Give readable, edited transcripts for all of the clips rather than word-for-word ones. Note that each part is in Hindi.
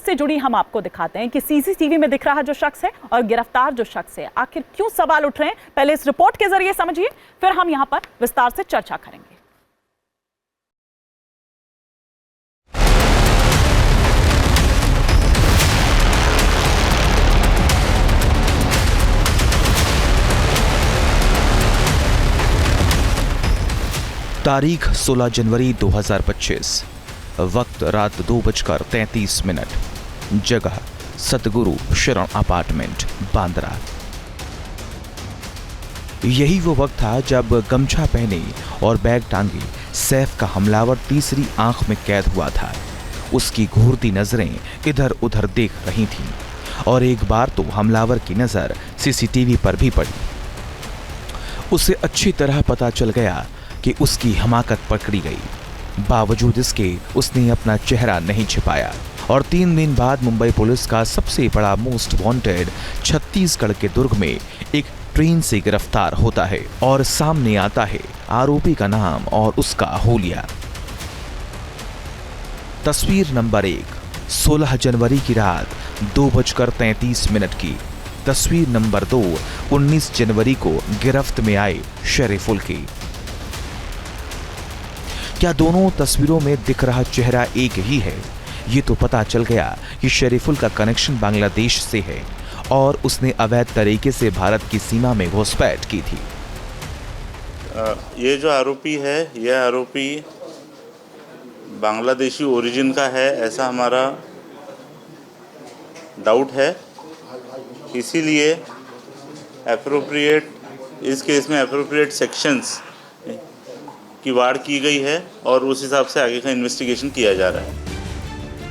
से जुड़ी हम आपको दिखाते हैं कि सीसीटीवी में दिख रहा जो शख्स है और गिरफ्तार जो शख्स है, आखिर क्यों सवाल उठ रहे हैं, पहले इस रिपोर्ट के जरिए समझिए, फिर हम यहां पर विस्तार से चर्चा करेंगे। तारीख 16 जनवरी 2025, वक्त रात 2:33, जगह सतगुरु शरण अपार्टमेंट, बांद्रा। यही वो वक्त था जब गमछा पहने और बैग टांगे सैफ का हमलावर तीसरी आंख में कैद हुआ था। उसकी घूरती नजरें इधर उधर देख रही थीं और एक बार तो हमलावर की नजर सीसीटीवी पर भी पड़ी। उसे अच्छी तरह पता चल गया कि उसकी हमाकत पकड़ी गई। बावजूद इसके उसने अपना चेहरा नहीं छिपाया और 3 दिन बाद मुंबई पुलिस का सबसे बड़ा मोस्ट वांटेड छत्तीसगढ़ के दुर्ग में एक ट्रेन से गिरफ्तार होता है और सामने आता है आरोपी का नाम और उसका होलिया। तस्वीर नंबर 1, 16 जनवरी की रात 2:33 की। तस्वीर नंबर 2, 19 जनवरी को गिरफ्त में आए शरीफुल की। क्या दोनों तस्वीरों में दिख रहा चेहरा एक ही है? ये तो पता चल गया कि शरीफुल का कनेक्शन बांग्लादेश से है और उसने अवैध तरीके से भारत की सीमा में घुसपैठ की थी। ये जो आरोपी है, यह आरोपी बांग्लादेशी ओरिजिन का है, ऐसा हमारा डाउट है। इसीलिए इस केस में एप्रोप्रिएट सेक्शंस की वाड़ की गई है और उस हिसाब से आगे का इन्वेस्टिगेशन किया जा रहा है।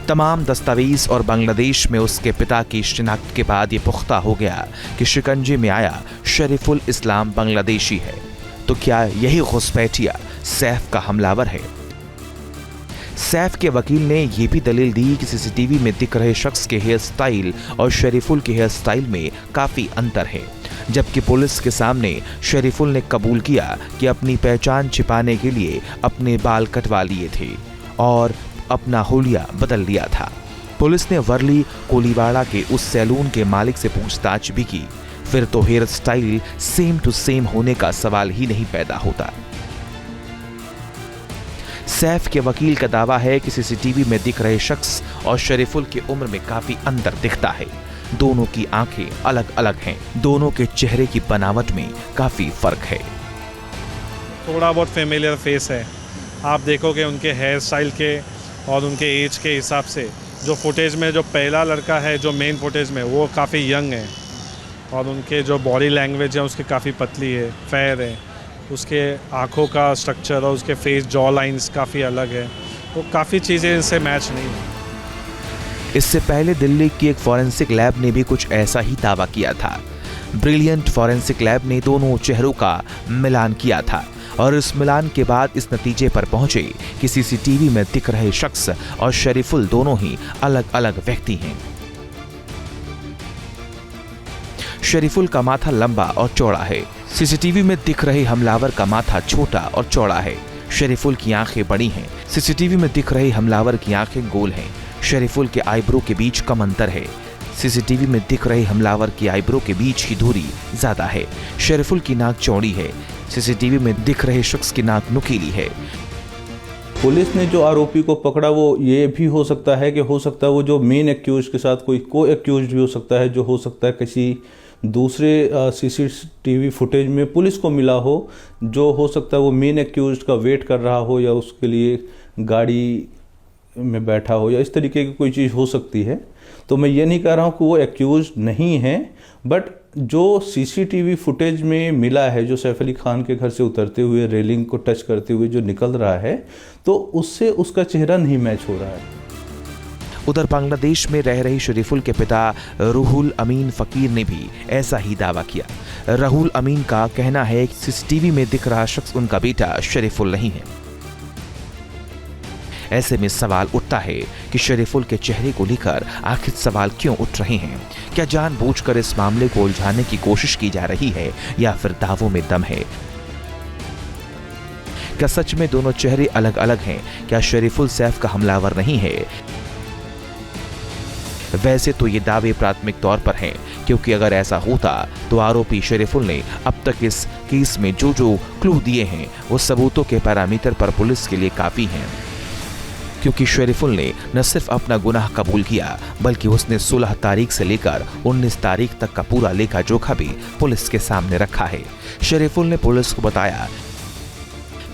तमाम दस्तावेज और बांग्लादेश में उसके पिता की शिनाख्त के बाद ये पुख्ता हो गया कि शिकंजे में आया शरीफुल इस्लाम बांग्लादेशी है। तो क्या यही घुसपैठिया सैफ का हमलावर है? सैफ के वकील ने यह भी दलील दी कि सीसीटीवी में दिख रहे शख्स के हेयर स्टाइल और शरीफुल के हेयर स्टाइल में काफी अंतर है, जबकि पुलिस के सामने शरीफुल ने कबूल किया कि अपनी पहचान छिपाने के लिए अपने बाल कटवा लिए थे और अपना हुलिया बदल लिया था। पुलिस ने वर्ली कोलीवाड़ा के उस सैलून के मालिक से पूछताछ भी की, फिर तो hair style same to same होने का सवाल ही नहीं पैदा होता। सैफ के वकील का दावा है कि सीसीटीवी में दिख रहे शख्स और शरीफुल की उम्र में काफी अंतर दिखता है। दोनों की आंखें अलग अलग हैं, दोनों के चेहरे की बनावट में काफी फर्क है। थोड़ा बहुत फेमिलियर फेस है, आप देखोगे उनके हेयर स्टाइल के और उनके एज के हिसाब से। जो फुटेज में जो पहला लड़का है, जो मेन फुटेज में, वो काफ़ी यंग है और उनके जो बॉडी लैंग्वेज है उसकी काफ़ी पतली है, फेयर है। उसके आँखों का स्ट्रक्चर और उसके फेस जॉ लाइंस काफ़ी अलग है, तो काफ़ी चीज़ें इनसे मैच नहीं है। इससे पहले दिल्ली की एक फॉरेंसिक लैब ने भी कुछ ऐसा ही दावा किया था। ब्रिलियंट फॉरेंसिक लैब ने दोनों चेहरों का मिलान किया था और इस मिलान के बाद इस नतीजे पर पहुंचे कि सीसीटीवी में दिख रहे शख्स और शरीफुल दोनों ही अलग अलग व्यक्ति हैं। शरीफुल का माथा लंबा और चौड़ा है, सीसीटीवी में दिख रहे हमलावर का माथा छोटा और चौड़ा है। शरीफुल की आंखें बड़ी हैं, सीसीटीवी में दिख रहे हमलावर की आंखें गोल हैं। शरीफुल के आईब्रो के बीच कम अंतर है, सीसीटीवी में दिख रहे हमलावर की आईब्रो के बीच की दूरी ज्यादा है। शरीफुल की नाक चौड़ी है, सीसीटीवी में दिख रहे शख्स की नाक नुकीली है। पुलिस ने जो आरोपी को पकड़ा वो ये भी हो सकता है कि वो जो मेन एक्यूज के साथ कोई को एक्यूज भी हो सकता है, जो हो सकता है किसी दूसरे सीसीटीवी फुटेज में पुलिस को मिला हो, जो हो सकता है वो मेन एक्यूज का वेट कर रहा हो या उसके लिए गाड़ी में बैठा हो या इस तरीके की कोई चीज़ हो सकती है। तो मैं ये नहीं कह रहा हूँ कि वो एक्यूज नहीं है, बट जो सीसीटीवी फुटेज में मिला है, जो सैफ अली खान के घर से उतरते हुए रेलिंग को टच करते हुए जो निकल रहा है, तो उससे उसका चेहरा नहीं मैच हो रहा है। उधर बांग्लादेश में रह रही शरीफुल के पिता रूहुल अमीन फकीर ने भी ऐसा ही दावा किया। रूहुल अमीन का कहना है कि सीसीटीवी में दिख रहा शख्स उनका बेटा शरीफुल नहीं है। ऐसे में सवाल उठता है कि शरीफुल के चेहरे को लेकर आखिर सवाल क्यों उठ रहे हैं? क्या जानबूझकर इस मामले को उलझाने की कोशिश की जा रही है या फिर दावों में दम है? क्या सच में दोनों चेहरे अलग अलग हैं? क्या शरीफुल सैफ का हमलावर नहीं है? वैसे तो ये दावे प्राथमिक तौर पर हैं, क्योंकि अगर ऐसा होता तो आरोपी शरीफुल ने अब तक इस केस में जो क्लू दिए हैं वो सबूतों के पैरामीटर पर पुलिस के लिए काफी हैं। क्योंकि शरीफुल ने न सिर्फ अपना गुनाह कबूल किया, बल्कि उसने 16 तारीख से लेकर 19 तारीख तक का पूरा लेखा जोखा भी पुलिस के सामने रखा है। शरीफुल ने पुलिस को बताया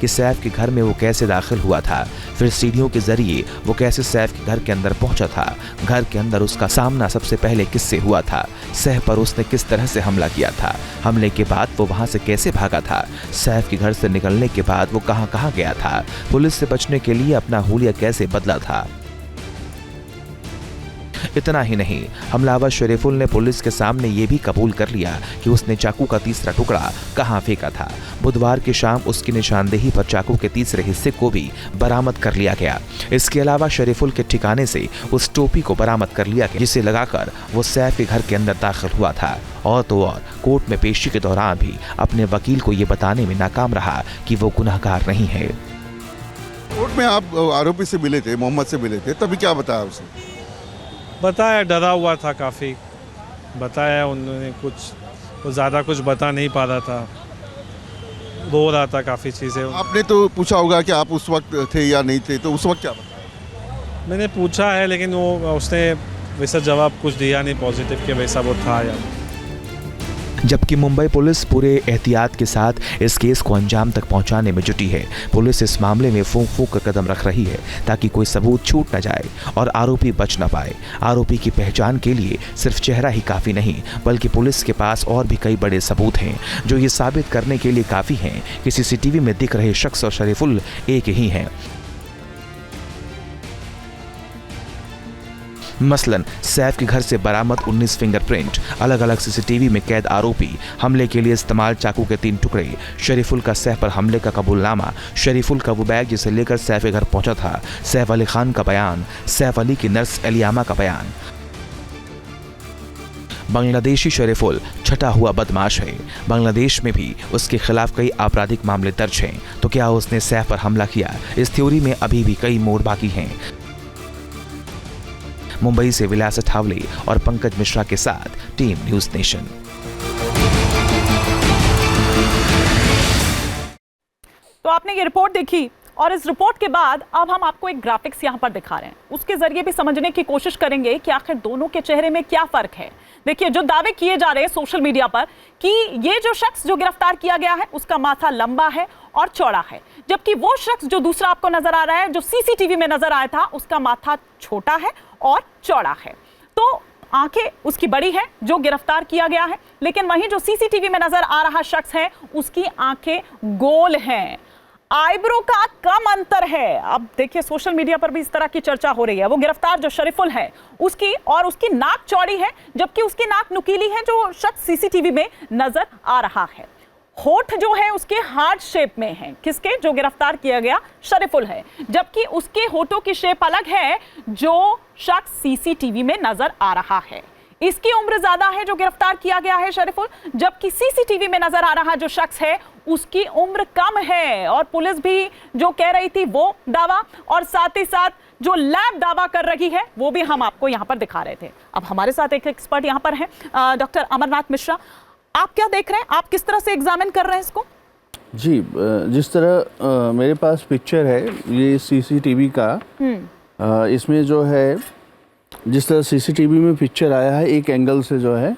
कि सैफ के घर में वो कैसे दाखिल हुआ था, फिर सीढ़ियों के जरिए वो कैसे सैफ के घर के अंदर पहुंचा था, घर के अंदर उसका सामना सबसे पहले किससे हुआ था, सैफ पर उसने किस तरह से हमला किया था, हमले के बाद वो वहां से कैसे भागा था, सैफ के घर से निकलने के बाद वो कहां गया था, पुलिस से बचने के लिए अपना हुलिया कैसे बदला था। इतना ही नहीं, हमलावर शरीफुल ने पुलिस के सामने ये भी कबूल कर लिया कि उसने चाकू का तीसरा टुकड़ा कहां फेंका था। बुधवार की शाम उसकी निशानदेही पर चाकू के तीसरे हिस्से को भी बरामद कर लिया गया। इसके अलावा शरीफुल के ठिकाने से उस टोपी को बरामद कर लिया गया जिसे लगाकर वो सैफ के घर के अंदर दाखिल हुआ था। और तो और कोर्ट में पेशी के दौरान भी अपने वकील को ये बताने में नाकाम रहा कि वो गुनहगार नहीं है। कोर्ट में आप आरोपी से मिले थे, मोहम्मद से मिले थे, तभी क्या बताया उसे? बताया, डरा हुआ था काफ़ी, बताया उन्होंने कुछ ज़्यादा कुछ बता नहीं पा रहा था, रो रहा था काफ़ी चीज़ें। आपने तो पूछा होगा कि आप उस वक्त थे या नहीं थे, तो उस वक्त क्या बताया? मैंने पूछा है, लेकिन वो उसने वैसा जवाब कुछ दिया नहीं पॉजिटिव कि वैसा वो था या। जबकि मुंबई पुलिस पूरे एहतियात के साथ इस केस को अंजाम तक पहुंचाने में जुटी है। पुलिस इस मामले में फूंक फूंक कर कदम रख रही है ताकि कोई सबूत छूट न जाए और आरोपी बच न पाए। आरोपी की पहचान के लिए सिर्फ चेहरा ही काफ़ी नहीं, बल्कि पुलिस के पास और भी कई बड़े सबूत हैं जो ये साबित करने के लिए काफ़ी हैं कि सीसीटीवी में दिख रहे शख्स और शरीफुल एक ही हैं। मसलन सैफ के घर से बरामद 19 फिंगरप्रिंट, अलग अलग सीसीटीवी में कैद आरोपी, हमले के लिए इस्तेमाल चाकू के 3 टुकड़े, शरीफुल का सैफ पर हमले का कबूलनामा, शरीफुल का वो बैग जिसे लेकर सैफ के घर पहुंचा था, सैफ अली खान का बयान, सैफ अली की नर्स एलियामा का बयान। बांग्लादेशी शरीफुल छटा हुआ बदमाश है। बांग्लादेश में भी उसके खिलाफ कई आपराधिक मामले दर्ज हैं। तो क्या उसने सैफ पर हमला किया? इस थ्योरी में अभी भी कई मोड़ बाकी हैं। मुंबई से विलास ठावले और पंकज मिश्रा के साथ टीम न्यूज़ नेशन। तो आपने ये रिपोर्ट देखी और इस रिपोर्ट के बाद अब हम आपको एक ग्राफिक्स यहाँ पर दिखा रहे हैं। उसके जरिए भी समझने की कोशिश करेंगे कि आखिर दोनों के चेहरे में क्या फर्क है। देखिए, जो दावे किए जा रहे हैं सोशल मीडिया पर कि ये जो शख्स जो गिरफ्तार किया गया है उसका माथा लंबा है और चौड़ा है, जबकि वो शख्स जो दूसरा आपको नजर आ रहा है, जो सीसीटीवी में नजर आया था, उसका माथा छोटा है और चौड़ा है। तो आंखें उसकी बड़ी है जो गिरफ्तार किया गया है, लेकिन वहीं जो सीसीटीवी में नजर आ रहा शख्स है उसकी आंखें गोल हैं, आईब्रो का कम अंतर है। अब देखिए, सोशल मीडिया पर भी इस तरह की चर्चा हो रही है। वो गिरफ्तार जो शरीफुल है उसकी नाक चौड़ी है, जबकि उसकी नाक नुकीली है जो शख्स सीसीटीवी में नजर आ रहा है। होठ जो है उसके हार्ट शेप में है, किसके? जो गिरफ्तार किया गया शरीफुल है, जबकि उसके होठों की शेप अलग है जो शख्स सीसीटीवी में नजर आ रहा है। इसकी उम्र ज्यादा है जो गिरफ्तार किया गया है शरीफुल, जबकि सीसीटीवी में नजर आ रहा जो शख्स है उसकी उम्र कम है। और पुलिस भी जो कह रही थी वो दावा, और साथ ही साथ जो लैब दावा कर रही है वो भी हम आपको यहाँ पर दिखा रहे थे। अब हमारे साथ एक एक्सपर्ट यहाँ पर है, डॉक्टर अमरनाथ मिश्रा। आप क्या देख रहे हैं, आप किस तरह से एग्जामिन कर रहे हैं इसको? जी, जिस तरह मेरे पास पिक्चर है ये सीसीटीवी का, इसमें जो है जिस तरह सीसीटीवी में पिक्चर आया है एक एंगल से जो है,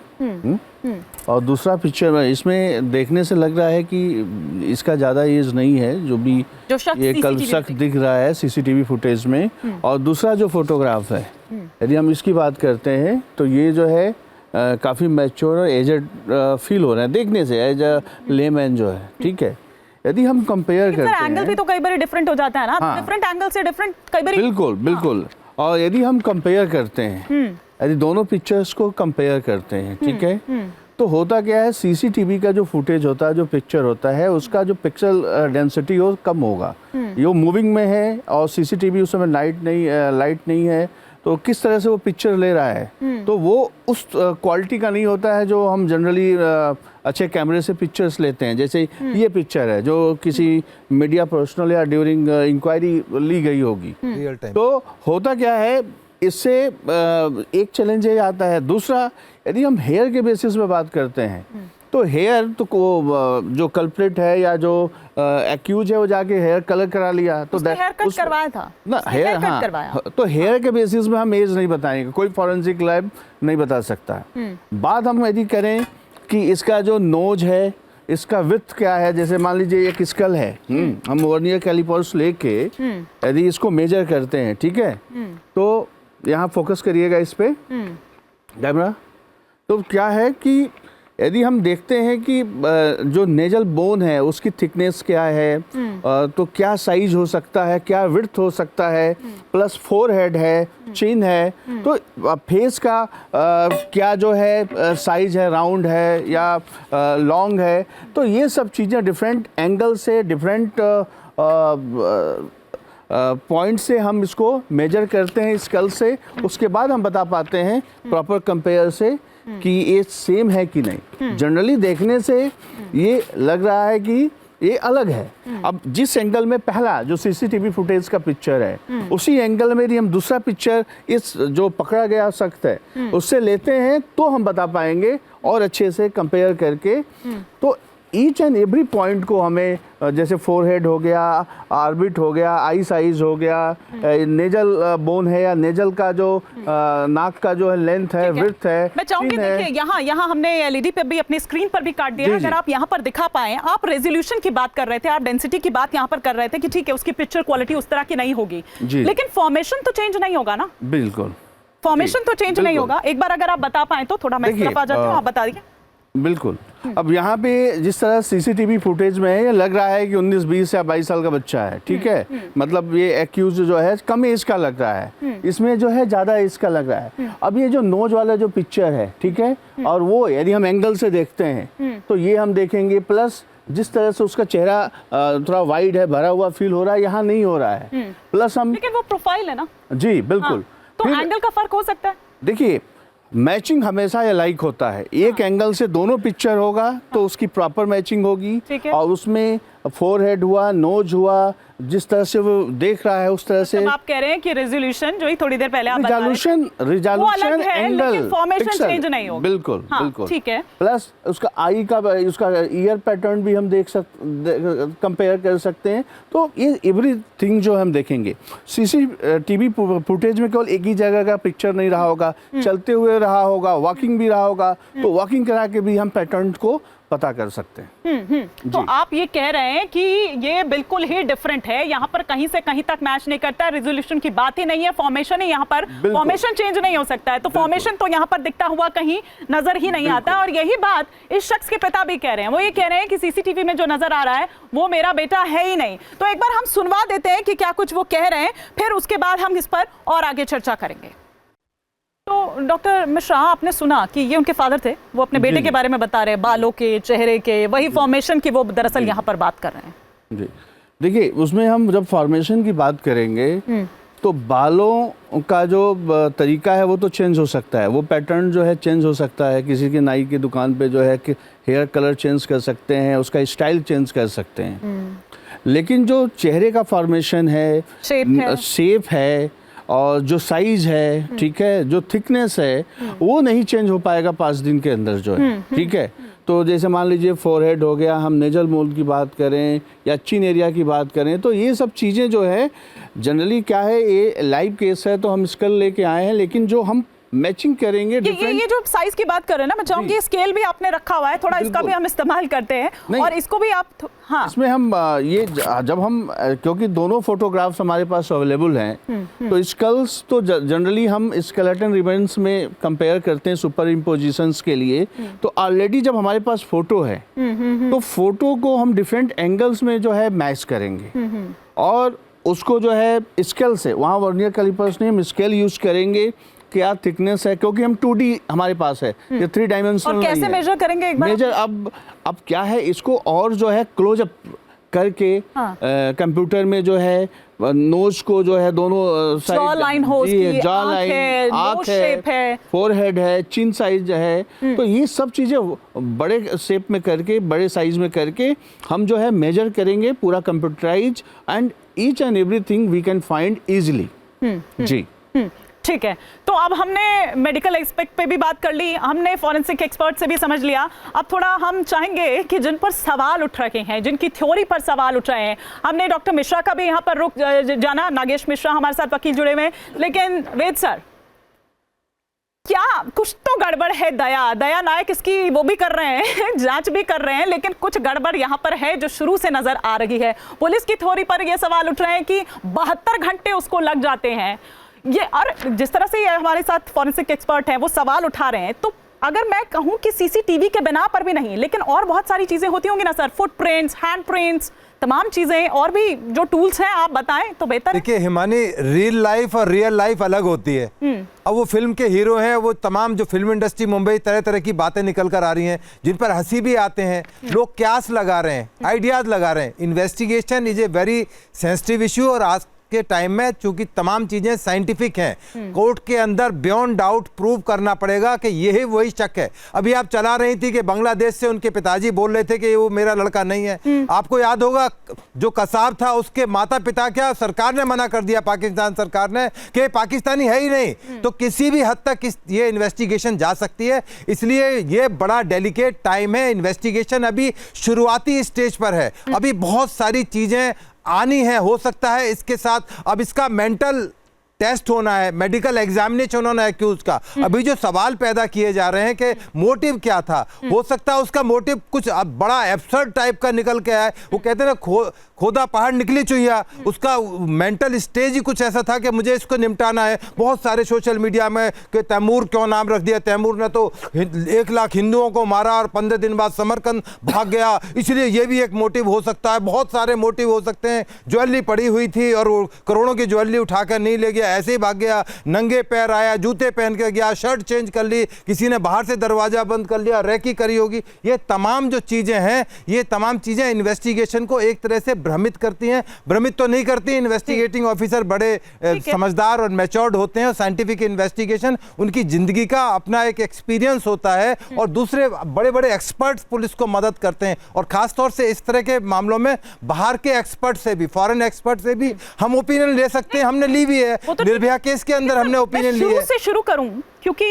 और दूसरा पिक्चर में इसमें देखने से लग रहा है कि इसका ज़्यादा एज नहीं है जो भी ये कल शख्स दिख रहा है सीसीटीवी फुटेज में। और दूसरा जो फोटोग्राफ है, यदि हम इसकी बात करते हैं तो ये जो है काफ़ी मैच्योर और एजेड फील हो रहा है देखने से, एज अ लेमैन जो है। ठीक है, यदि हम कंपेयर करते हैं, एंगल भी तो कई बार डिफरेंट हो जाता है ना, डिफरेंट एंगल से डिफरेंट कई बार। बिल्कुल बिल्कुल। और यदि हम कंपेयर करते हैं, यदि दोनों पिक्चर्स को कंपेयर करते हैं, ठीक है, तो होता क्या है, सीसीटीवी का जो फुटेज होता है, जो पिक्चर होता है, उसका जो पिक्सल डेंसिटी हो कम होगा। ये मूविंग में है और सीसीटीवी उस समय लाइट नहीं है, तो किस तरह से वो पिक्चर ले रहा है, तो वो उस क्वालिटी का नहीं होता है जो हम जनरली अच्छे कैमरे से पिक्चर्स लेते हैं। जैसे ये पिक्चर है जो किसी मीडिया प्रोफेशनल या ड्यूरिंग इंक्वायरी ली गई होगी। तो होता क्या है, इससे एक चैलेंज ये आता है। दूसरा, यदि हम हेयर के बेसिस पे बात करते हैं तो हेयर तो जो कल्प्रिट है या जो एक्यूज है वो जाके हेयर कलर करा लिया तो हेयर कट करवाया था ना, हेयर कट करवाया। तो हेयर के बेसिस में हम एज नहीं बताएंगे, कोई फॉरेंसिक लैब नहीं बता सकता। बात हम यदि करें कि इसका जो नोज है, इसका विड्थ क्या है, जैसे मान लीजिए एक स्कल है, हम वर्नियर कैलिपर्स लेके यदि इसको मेजर करते हैं, ठीक है, तो यहाँ फोकस करिएगा इस पे कैमरा। तो क्या है कि यदि हम देखते हैं कि जो नेजल बोन है उसकी थिकनेस क्या है, तो क्या साइज हो सकता है, क्या विड्थ हो सकता है, प्लस फोरहेड है, चिन है, तो फेस का क्या जो है साइज है, राउंड है या लॉन्ग है, तो ये सब चीज़ें डिफरेंट एंगल से, डिफरेंट पॉइंट से हम इसको मेजर करते हैं स्कल से। उसके बाद हम बता पाते हैं प्रॉपर कंपेयर से कि ये सेम है कि नहीं। जनरली देखने से ये लग रहा है कि ये अलग है। अब जिस एंगल में पहला जो सीसीटीवी फुटेज का पिक्चर है, उसी एंगल में यदि हम दूसरा पिक्चर इस जो पकड़ा गया शख्स है उससे लेते हैं तो हम बता पाएंगे और अच्छे से कंपेयर करके। तो ईच एंड एवरी पॉइंट को हमें, जैसे फोरहेड हो गया, आर्बिट हो गया, आई साइज हो गया, नेजल बोन है या नेजल का जो नाक का जो है लेंथ है, विड्थ है, मैं चाहूंगी देखिए यहाँ हमने एलईडी पे भी अपनी स्क्रीन पर भी काट दिया। अगर आप यहाँ पर दिखा पाए, आप रेजोल्यूशन की बात कर रहे थे, आप डेंसिटी की बात यहाँ पर कर रहे थे कि ठीक है उसकी पिक्चर क्वालिटी उस तरह की नहीं होगी, लेकिन फॉर्मेशन तो चेंज नहीं होगा ना। बिल्कुल, फॉर्मेशन तो चेंज नहीं होगा। एक बार अगर आप बता पाए तो थोड़ा मैं इस तरफ आ जाती हूँ, आप बता दीजिए। बिल्कुल। अब यहाँ पे जिस तरह सीसीटीवी फुटेज में ये लग रहा है कि 19, 20 या 22 साल का बच्चा है, ठीक है, मतलब ये एक्यूज जो है कम एज का लग रहा है, इसमें जो है ज्यादा एज का लग रहा है। अब ये जो नोज वाला जो पिक्चर है, ठीक है, और वो यदि हम एंगल से देखते हैं तो ये हम देखेंगे, प्लस जिस तरह से उसका चेहरा थोड़ा वाइड है, भरा हुआ फील हो रहा है, यहाँ नहीं हो रहा है। प्लस हम, लेकिन वो प्रोफाइल है ना। जी बिल्कुल। तो एंगल का फर्क हो सकता है। देखिए, मैचिंग हमेशा ये लाइक होता है। एक एंगल से दोनों पिक्चर होगा तो उसकी प्रॉपर मैचिंग होगी, और उसमें फोरहेड हुआ, नोज हुआ, जिस तरह से वो देख रहा है उस तरह से। आप कह रहे हैं कि रेजोल्यूशन जो ही थोड़ी देर पहले आप बता रहे थे, रिजोल्यूशन एंगल, फॉर्मेशन चेंज नहीं होगा। बिल्कुल बिल्कुल, ठीक है। प्लस उसका आई का, उसका ईयर पैटर्न भी हम देख सकते, कंपेयर कर सकते हैं। तो ये एवरीथिंग जो हम देखेंगे, सीसीटीवी फुटेज में केवल एक ही जगह का पिक्चर नहीं रहा होगा, चलते हुए रहा होगा, वॉकिंग भी रहा होगा, तो वॉकिंग करा के भी हम पैटर्न को पता कर सकते हैं। तो आप ये कह रहे हैं कि ये बिल्कुल ही डिफरेंट है, यहाँ पर कहीं से कहीं तक मैच नहीं करता है, रेजोल्यूशन की बात ही नहीं है, फॉर्मेशन ही यहाँ पर, फॉर्मेशन चेंज नहीं हो सकता है, तो फॉर्मेशन तो यहाँ पर दिखता हुआ कहीं नजर ही नहीं आता। और यही बात इस शख्स के पिता भी कह रहे हैं। वो ये कह रहे हैं कि सीसीटीवी में जो नजर आ रहा है वो मेरा बेटा है ही नहीं। तो एक बार हम सुनवा देते हैं कि क्या कुछ वो कह रहे हैं, फिर उसके बाद हम इस पर और आगे चर्चा करेंगे। तो डॉक्टर मिश्रा, आपने सुना कि ये उनके फादर थे, वो अपने बेटे के बारे में बता रहे हैं, बालों के, चेहरे के, वही फॉर्मेशन की वो दरअसल यहाँ पर बात कर रहे हैं। जी देखिए, उसमें हम जब फॉर्मेशन की बात करेंगे तो बालों का जो तरीका है वो तो चेंज हो सकता है, वो पैटर्न जो है चेंज हो सकता है। किसी की नाई की दुकान पे जो है कि हेयर कलर चेंज कर सकते हैं, उसका स्टाइल चेंज कर सकते हैं, लेकिन जो चेहरे का फॉर्मेशन है, शेप है और जो साइज है, ठीक है, जो थिकनेस है, वो नहीं चेंज हो पाएगा 5 दिन के अंदर जो है, ठीक है। तो जैसे मान लीजिए फोरहेड हो गया, हम नेजल मोल्ड की बात करें या चिन एरिया की बात करें, तो ये सब चीज़ें जो है जनरली क्या है, ये लाइव केस है तो हम स्केल लेके आए हैं, लेकिन जो हम मैचिंग करेंगे ये जो साइज की बात कर रहे हैं ना, मैं चाहूंगी स्केल भी आपने रखा हुआ है, थोड़ा इसका भी हम इस्तेमाल करते हैं और इसको भी आप इसमें हम ये जब हम, क्योंकि दोनों फोटोग्राफ्स हमारे पास अवेलेबल हैं, तो स्कल्स तो जनरली हम स्केलेटन रिमेन्स में कंपेयर करते हैं सुपर इम्पोजिशंस के लिए। तो ऑलरेडी जब हमारे पास फोटो है तो फोटो को हम डिफरेंट एंगल्स में जो है मैच करेंगे और उसको जो है स्केल से, वहाँ वर्नियर कैलिपर्स नहीं, हम स्केल यूज करेंगे, क्या थिकनेस है, क्योंकि हम 2D हमारे पास है, ये 3 डायमेंशनल और कैसे मेजर करेंगे एक बार? मेजर अब क्या है, इसको और जो है क्लोज अप करके कंप्यूटर में जो है नोज को जो है दोनों साइड, जॉ लाइन हो उसकी, जॉ लाइन, आंख है, फोरहेड है, चिन साइज है, तो ये सब चीजें बड़े शेप में करके, बड़े साइज में करके हम जो है मेजर करेंगे, पूरा computerise, and each and everything we can find easily. जी ठीक है, तो अब हमने मेडिकल एक्सपेक्ट पे भी बात कर ली, हमने फॉरेंसिक एक्सपर्ट से भी समझ लिया। अब थोड़ा हम चाहेंगे कि जिन पर सवाल उठ रहे हैं, जिनकी थ्योरी पर सवाल उठ रहे हैं, हमने डॉक्टर मिश्रा का भी यहाँ पर रुक जाना, नागेश मिश्रा हमारे साथ वकील जुड़े हुए हैं। लेकिन वेद सर, क्या कुछ तो गड़बड़ है? दया नायक इसकी वो भी कर रहे हैं जांच भी कर रहे हैं, लेकिन कुछ गड़बड़ यहाँ पर है जो शुरू से नजर आ रही है। पुलिस की थ्योरी पर ये सवाल उठ रहे हैं कि 72 घंटे उसको लग जाते हैं ये, और जिस तरह से हमारे साथ फॉरेंसिक एक्सपर्ट हैं वो सवाल उठा रहे हैं, तो अगर मैं कहूं कि सीसीटीवी के बिना पर भी नहीं, लेकिन और बहुत सारी चीजें होती होंगी ना सर, फुटप्रिंट्स, हैंडप्रिंट्स, तमाम चीजें और भी जो टूल्स हैं आप बताएं तो बेहतर है। देखिए हिमानी, रियल लाइफ और रियल लाइफ अलग होती है। अब वो फिल्म के हीरो हैं, वो तमाम जो फिल्म इंडस्ट्री मुंबई तरह तरह की बातें निकल कर आ रही हैं जिन पर हंसी भी आते हैं, लोग क्यास लगा रहे हैं, आइडियाज लगा रहे हैं। Investigation is a very sensitive issue और आज के टाइम में चूंकि तमाम चीजें साइंटिफिक हैं, कोर्ट के अंदर बियॉन्ड डाउट प्रूव करना पड़ेगा कि यही वही शक है। अभी आप चला रही थी कि बांग्लादेश से उनके पिताजी बोल रहे थे कि वो मेरा लड़का नहीं है। आपको याद होगा जो कसाब था उसके माता पिता, क्या सरकार ने मना कर दिया, पाकिस्तान सरकार ने, कि पाकिस्तानी है ही नहीं। तो किसी भी हद तक ये इन्वेस्टिगेशन जा सकती है, इसलिए ये बड़ा डेलिकेट टाइम है। इन्वेस्टिगेशन अभी शुरुआती स्टेज पर है, अभी बहुत सारी चीजें आनी है। हो सकता है इसके साथ अब इसका मेंटल टेस्ट होना है, मेडिकल एग्जामिनेशन होना है एक्यूज का। अभी जो सवाल पैदा किए जा रहे हैं कि मोटिव क्या था, हो सकता है उसका मोटिव कुछ बड़ा एब्सर्ड टाइप का निकल के आए। वो कहते हैं ना खोदा पहाड़ निकली चुहिया, उसका मेंटल स्टेज ही कुछ ऐसा था कि मुझे इसको निपटाना है। बहुत सारे सोशल मीडिया में कि तैमूर क्यों नाम रख दिया, तैमूर ने तो 1 लाख हिंदुओं को मारा और 15 दिन बाद समरकंद भाग गया, इसलिए ये भी एक मोटिव हो सकता है। बहुत सारे मोटिव हो सकते हैं। ज्वेलरी पड़ी हुई थी और करोड़ों की ज्वेलरी उठाकर नहीं ले गया, ऐसे ही भाग गया, नंगे पैर आया, जूते पहन के गया, शर्ट चेंज कर ली, किसी ने बाहर से दरवाजा बंद कर लिया, रैकी करी होगी। ये तमाम जो चीजें हैं, ये तमाम चीजें इन्वेस्टिगेशन को एक तरह से भ्रमित करती हैं। भ्रमित तो नहीं करती, इन्वेस्टिगेटिंग ऑफिसर बड़े समझदार और मैच्योर्ड होते हैं। साइंटिफिक इन्वेस्टिगेशन उनकी जिंदगी का अपना एक एक्सपीरियंस होता है और दूसरे बड़े बड़े एक्सपर्ट्स पुलिस को मदद करते हैं। और खासतौर से इस तरह के मामलों में बाहर के एक्सपर्ट से भी, फॉरेन एक्सपर्ट से भी हम ओपिनियन ले सकते हैं। हमने ली भी है, निर्भया केस के अंदर हमने ओपिनियन ली है। से शुरू करूं क्योंकि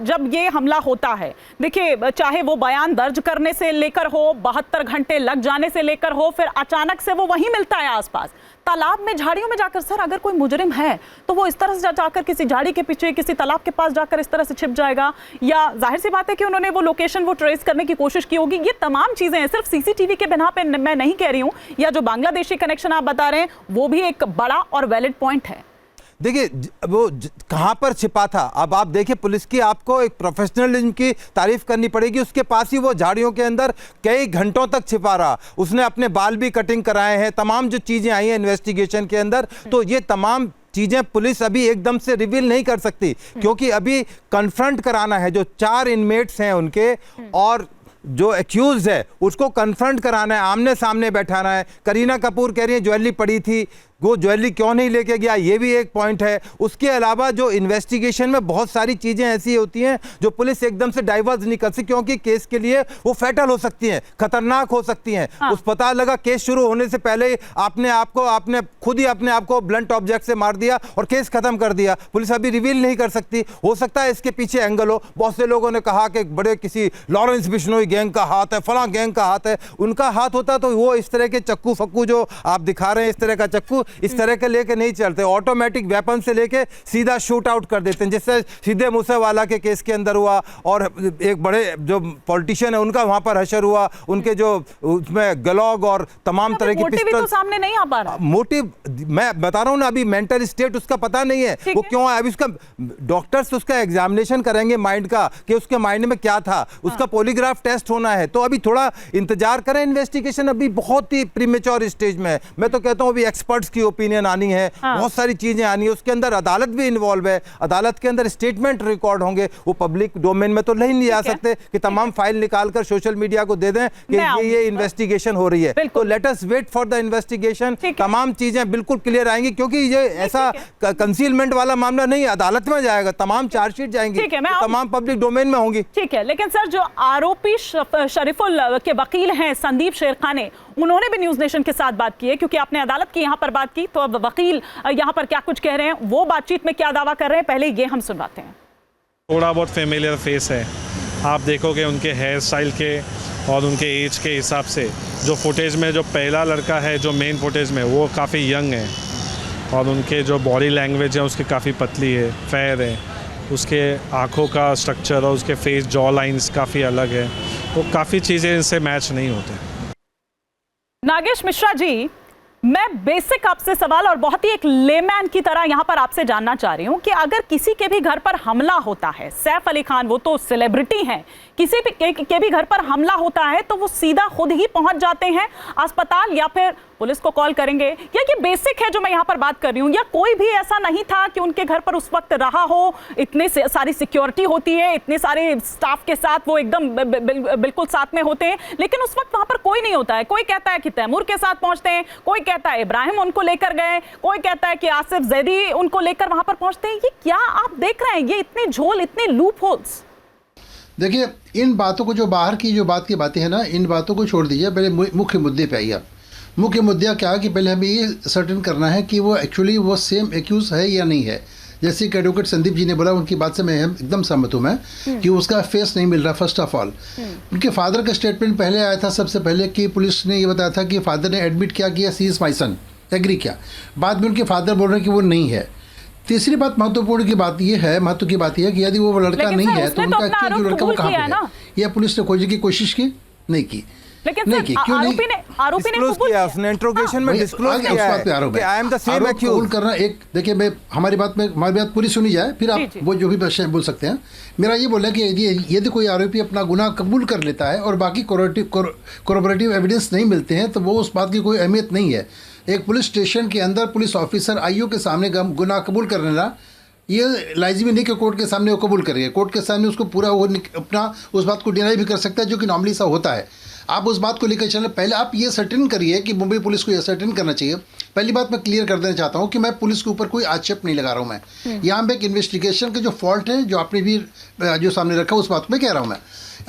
जब ये हमला होता है, देखिए चाहे वो बयान दर्ज करने से लेकर हो, 72 घंटे लग जाने से लेकर हो, फिर अचानक से वो वहीं मिलता है आसपास तालाब में, झाड़ियों में जाकर। सर अगर कोई मुजरिम है तो वो इस तरह से जाकर किसी झाड़ी के पीछे, किसी तालाब के पास जाकर इस तरह से छिप जाएगा, या जाहिर सी बात है कि उन्होंने वो लोकेशन वो ट्रेस करने की कोशिश की होगी। ये तमाम चीजें हैं, सिर्फ सीसीटीवी के बिना पे मैं नहीं कह रही हूँ, या जो बांग्लादेशी कनेक्शन आप बता रहे हैं वो भी एक बड़ा और वैलिड पॉइंट है। देखिए वो कहाँ पर छिपा था, अब आप देखिए पुलिस की आपको एक प्रोफेशनलिज्म की तारीफ करनी पड़ेगी। उसके पास ही वो झाड़ियों के अंदर कई घंटों तक छिपा रहा, उसने अपने बाल भी कटिंग कराए हैं, तमाम जो चीज़ें आई हैं इन्वेस्टिगेशन के अंदर। तो ये तमाम चीज़ें पुलिस अभी एकदम से रिवील नहीं कर सकती, क्योंकि अभी कन्फ्रंट कराना है। जो 4 इनमेट्स हैं उनके और जो एक्यूज है उसको कन्फ्रंट कराना है, आमने सामने बैठाना है। करीना कपूर कह रही है ज्वेलरी पड़ी थी, वो ज्वेलरी क्यों नहीं लेके गया, ये भी एक पॉइंट है। उसके अलावा जो इन्वेस्टिगेशन में बहुत सारी चीज़ें ऐसी होती हैं जो पुलिस एकदम से डाइवर्स नहीं कर सकती, क्योंकि केस के लिए वो फैटल हो सकती हैं, खतरनाक हो सकती हैं। उस पता लगा केस शुरू होने से पहले आपने खुद ही अपने आप को ब्लंट ऑब्जेक्ट से मार दिया और केस खत्म कर दिया। पुलिस अभी रिवील नहीं कर सकती। हो सकता है इसके पीछे एंगल हो। बहुत से लोगों ने कहा कि बड़े किसी लॉरेंस बिश्नोई गैंग का हाथ है, फलां गैंग का हाथ है। उनका हाथ होता तो वो इस तरह के चक्कू फक्कू जो आप दिखा रहे हैं, इस तरह का चक्कू इस तरह के लेके नहीं चलते। ऑटोमेटिक वेपन से लेके सीधा शूट आउट कर देते हैं, जिससे सीधे मूसेवाला के केस के अंदर हुआ। और एक बड़े जो पॉलिटिशियन है उनका वहां पर हशर हुआ, उनके जो उसमें गलॉग और तमाम तरह की पिस्टल। तो सामने नहीं आ पा रहा मोटिव मैं बता रहा हूं ना, अभी मेंटल स्टेट उसका पता नहीं है, वो क्यों है। अभी उसका डॉक्टर्स उसका एग्जामिनेशन करेंगे माइंड का कि उसके माइंड में क्या था, उसका पॉलीग्राफ टेस्ट होना है। तो अभी थोड़ा इंतजार करें, इन्वेस्टिगेशन अभी बहुत ही प्रीमेच्योर स्टेज में है। मैं तो कहता हूं अभी एक्सपर्ट्स की ओपिनियन आनी है, बहुत सारी चीजें आनी है। उसके अंदर अदालत भी इन्वॉल्व है, अदालत के अंदर स्टेटमेंट रिकॉर्ड होंगे। वो पब्लिक डोमेन में तो नहीं आ सकते कि तमाम फाइल निकालकर सोशल मीडिया को दे दें कि ये इन्वेस्टिगेशन हो रही है। तो let us wait for the investigation. तमाम चीजें बिल्कुल क्लियर आएंगी, क्योंकि ये ऐसा कंसीलमेंट वाला मामला नहीं, अदालत में जाएगा, तमाम चार्जशीट जाएंगी, तमाम पब्लिक डोमेन में होंगी। ठीक है, लेकिन सर जो आरोपी शरीफुल के वकील हैं संदीप शेरखाने, उन्होंने भी न्यूज नेशन के साथ बात की है, क्योंकि आपने अदालत की यहां पर बात बात की, तो अब वकील यहाँ पर क्या कुछ कह रहे हैं, वो बातचीत में क्या दावा कर रहे हैं, पहले ये हम सुनवाते हैं। थोड़ा बहुत फेमिलियर फेस है, आप देखोगे उनके हेयर स्टाइल के और उनके एज के हिसाब से। जो फुटेज में जो पहला लड़का है जो मेन फुटेज में, वो काफ़ी यंग है और उनके जो बॉडी लैंग्वेज है उसकी काफ़ी पतली है, फेयर है, उसके आँखों का स्ट्रक्चर और उसके फेस जॉ लाइंस काफ़ी अलग है, तो काफ़ी चीज़ें इनसे मैच नहीं होते। नागेश मिश्रा जी, मैं बेसिक आपसे सवाल और बहुत ही एक लेमैन की तरह यहां पर आपसे जानना चाह रही हूं कि अगर किसी के भी घर पर हमला होता है, सैफ अली खान वो तो सेलिब्रिटी हैं, किसी भी के भी घर पर हमला होता है तो वो सीधा खुद ही पहुंच जाते हैं अस्पताल या फिर पुलिस को कॉल करेंगे, या ये बेसिक है जो मैं यहां पर बात कर रही हूं, या कोई भी ऐसा नहीं था कि उनके घर पर उस वक्त रहा हो, इतने सारी सिक्योरिटी होती है, इतने सारे स्टाफ के साथ वो एकदम बिल्कुल साथ में होते हैं, लेकिन उस वक्त वहां पर कोई नहीं होता है। कोई कहता है कि तैमूर के साथ पहुंचते हैं, कोई कहता है इब्राहिम उनको लेकर गए, कोई कहता है कि आसिफ जैदी उनको लेकर वहां पर पहुंचते हैं। ये क्या आप देख रहे हैं, ये इतने झोल, इतने लूप होल्स? देखिए, इन बातों को, जो बाहर की जो बात की बातें हैं ना, इन बातों को छोड़ दीजिए, पहले मुख्य मुद्दे पे आइए। मुख्य मुद्दा क्या है कि पहले हमें ये सर्टेन करना है कि वो एक्चुअली वो सेम एक्यूज है या नहीं है। जैसे कि एडवोकेट संदीप जी ने बोला, उनकी बात से मैं एकदम सहमत हूँ मैं कि उसका फेस नहीं मिल रहा। फर्स्ट ऑफ ऑल उनके फादर का स्टेटमेंट पहले आया था सबसे पहले कि पुलिस ने ये बताया था कि फादर ने एडमिट क्या किया, सी इज माई सन, एग्री किया। बाद में उनके फादर बोल रहे हैं कि वो नहीं है। तीसरी बात महत्व की बात यह है कि यदि वो लड़का नहीं है तो उनका एक्चुअल जो लड़का वो कहाँ पे है, या पुलिस ने खोजने की कोशिश की? नहीं की। लेकिन आरोपी ने डिस्क्लोज किया, उसने इंट्रोगेशन में डिस्क्लोज किया है कि I am the same accuse करना। एक देखिए, मैं हमारी बात पूरी सुनी जाए, फिर आप वो जो भी प्रश्न बोल सकते हैं। मेरा ये बोला कि यदि कोई आरोपी अपना गुनाह कबूल कर लेता है और बाकी कोरोबरेटिव एविडेंस नहीं मिलते हैं तो वो उस बात की कोई अहमियत नहीं है। एक पुलिस स्टेशन के अंदर पुलिस ऑफिसर आईओ के सामने गुनाह कबूल कर लेना, ये लाजिमी नहीं कि कोर्ट के सामने वो कबूल करेगा। कोर्ट के सामने उसको पूरा वो अपना उस बात को डिनाई भी कर सकता है, जो कि नॉर्मली सा होता है। आप उस बात को लेकर चलें, पहले आप ये सर्टेन करिए कि मुंबई पुलिस को ये सर्टेन करना चाहिए। पहली बात मैं क्लियर कर देना चाहता हूँ कि मैं पुलिस के ऊपर कोई आक्षेप नहीं लगा रहा हूँ। मैं यहाँ पे एक इन्वेस्टिगेशन के जो फॉल्ट है, जो आपने भी जो सामने रखा, उस बात में कह रहा हूँ मैं।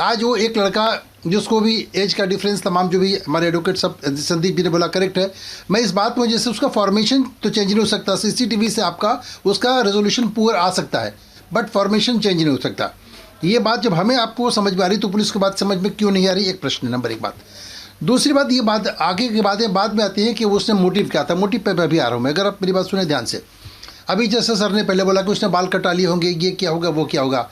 आज वो एक लड़का जिसको भी एज का डिफरेंस तमाम जो भी हमारे एडवोकेट सब संदीप जी ने बोला करेक्ट है। मैं इस बात में, जैसे उसका फॉर्मेशन तो चेंज नहीं हो सकता, सीसीटीवी से आपका उसका रेजोल्यूशन पुअर आ सकता है, बट फॉर्मेशन चेंज नहीं हो सकता। ये बात जब हमें आपको समझ में आ रही तो पुलिस की बात समझ में क्यों नहीं आ रही? एक प्रश्न, नंबर एक बात। दूसरी बात, ये बात आगे की बातें बाद में आती है कि उसने मोटिव क्या था। मोटिव पे मैं भी आ रहा हूँ मैं, अगर आप मेरी बात सुने ध्यान से। अभी जैसे सर ने पहले बोला कि उसने बाल कटा लिए होंगे, ये क्या होगा वो क्या होगा।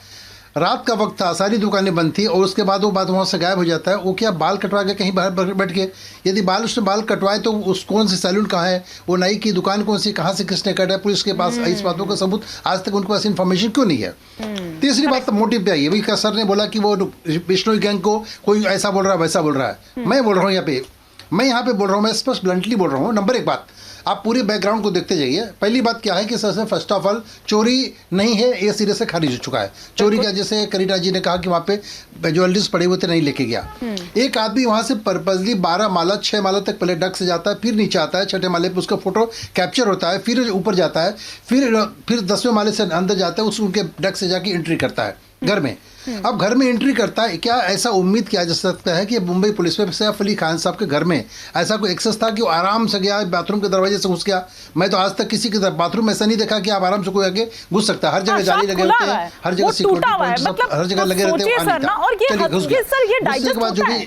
रात का वक्त था, सारी दुकानें बंद थी और उसके बाद वो बात वहाँ से गायब हो जाता है। वो क्या बाल कटवा के कहीं बाहर बैठ के, यदि उसने बाल कटवाए तो उस कौन से सैलून कहाँ है, वो नाई की दुकान कौन सी, कहाँ से किसने काटा है, पुलिस के पास इस बातों का सबूत आज तक उनके पास इन्फॉर्मेशन क्यों नहीं है। तीसरी बात तो मोटिव पे आई है। भाई सर ने बोला कि वो बिश्नोई गैंग को कोई ऐसा बोल रहा है वैसा बोल रहा है। मैं बोल रहा हूँ यहाँ पे बोल रहा हूँ, मैं स्पष्ट ब्लंटली बोल रहा हूँ। नंबर एक बात, आप पूरे बैकग्राउंड को देखते जाइए। पहली बात क्या है कि सर से फर्स्ट ऑफ ऑल चोरी नहीं है, ये सिरे से खारिज हो चुका है। चोरी का, जैसे करीना जी ने कहा कि वहाँ पे ज्वेलरीज पड़े हुए थे, नहीं लेके गया। एक आदमी वहाँ से पर्पजली 12 माला 6 माला तक पहले डक से जाता है, फिर नीचे आता है, 6ठे माले पे उसका फोटो कैप्चर होता है, फिर ऊपर जाता है, फिर 10वें माले से अंदर जाता है, उनके डक से जाके एंट्री करता है घर में। अब घर में एंट्री करता है, क्या ऐसा उम्मीद किया जा सकता है कि मुंबई पुलिस में सैफ अली खान साहब के घर में ऐसा कोई एक्सेस था कि वो आराम से गया, बाथरूम के दरवाजे से घुस गया? मैं तो आज तक किसी के बाथरूम ऐसा नहीं देखा कि आप आराम से कोई आगे घुस सकता है। हर जगह जाली लगे होते हैं, हर जगह सिक्योरिटी हर जगह लगे रहते हैं।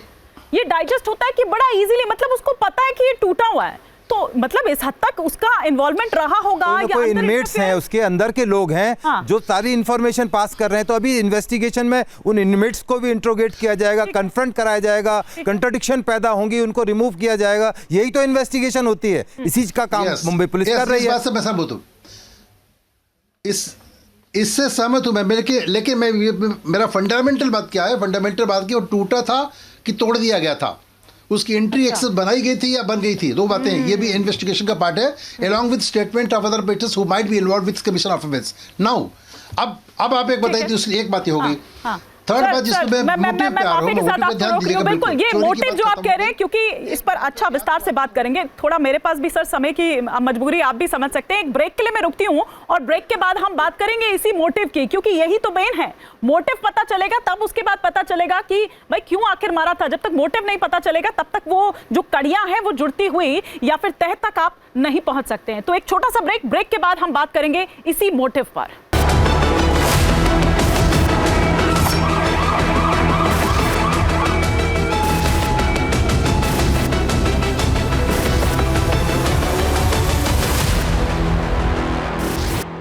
ये डाइजेस्ट होता है कि बड़ा इजीली, मतलब उसको पता है कि ये टूटा हुआ है, तो मतलब इस हद तक उसका इन्वॉल्वमेंट रहा होगा। या कोई इनमेट्स हैं, उसके अंदर के लोग हैं जो सारी इंफॉर्मेशन पास कर रहे हैं। तो अभी इन्वेस्टिगेशन में उन इनमेट्स को भी इंट्रोगेट किया जाएगा, कन्फ्रंट कराया जाएगा, कंट्राडिक्शन पैदा होंगी, उनको रिमूव किया जाएगा। यही तो इन्वेस्टिगेशन होती है, इसी का काम मुंबई पुलिस कर रही है। इस बात से मैं सहमत हूं, इससे सहमत हूं मैं। लेकिन मेरा फंडामेंटल बात क्या है? फंडामेंटल बात की वो टूटा था कि तोड़ दिया गया था, उसकी एंट्री एक्सेस बनाई गई थी या बन गई थी, दो बातें हैं। ये भी इन्वेस्टिगेशन का पार्ट है, along with statement of other parties who might be involved with commission of offense. Now, अब आप एक बताइए, दूसरी एक बात ये होगी, थर्ड बात जिसमें मैं मोटिव पे आ रहा हूं, मोटिव पे ध्यान दीजिएगा। बिल्कुल, ये मोटिव जो आप कह रहे हैं, क्योंकि इस पर अच्छा विस्तार से बात करेंगे, थोड़ा मेरे पास भी सर समय की मजबूरी आप भी समझ सकते हैं। एक ब्रेक के लिए मैं रुकती हूं और ब्रेक के बाद हम बात करेंगे इसी मोटिव की, क्योंकि यही तो मेन है। मोटिव पता चलेगा तब उसके बाद पता चलेगा कि भाई क्यों आखिर मारा था। जब तक मोटिव नहीं पता चलेगा तब तक वो जो कड़ियां हैं वो जुड़ती हुई या फिर तह तक आप नहीं पहुंच सकते हैं। तो एक छोटा सा ब्रेक के बाद हम बात करेंगे इसी मोटिव पर।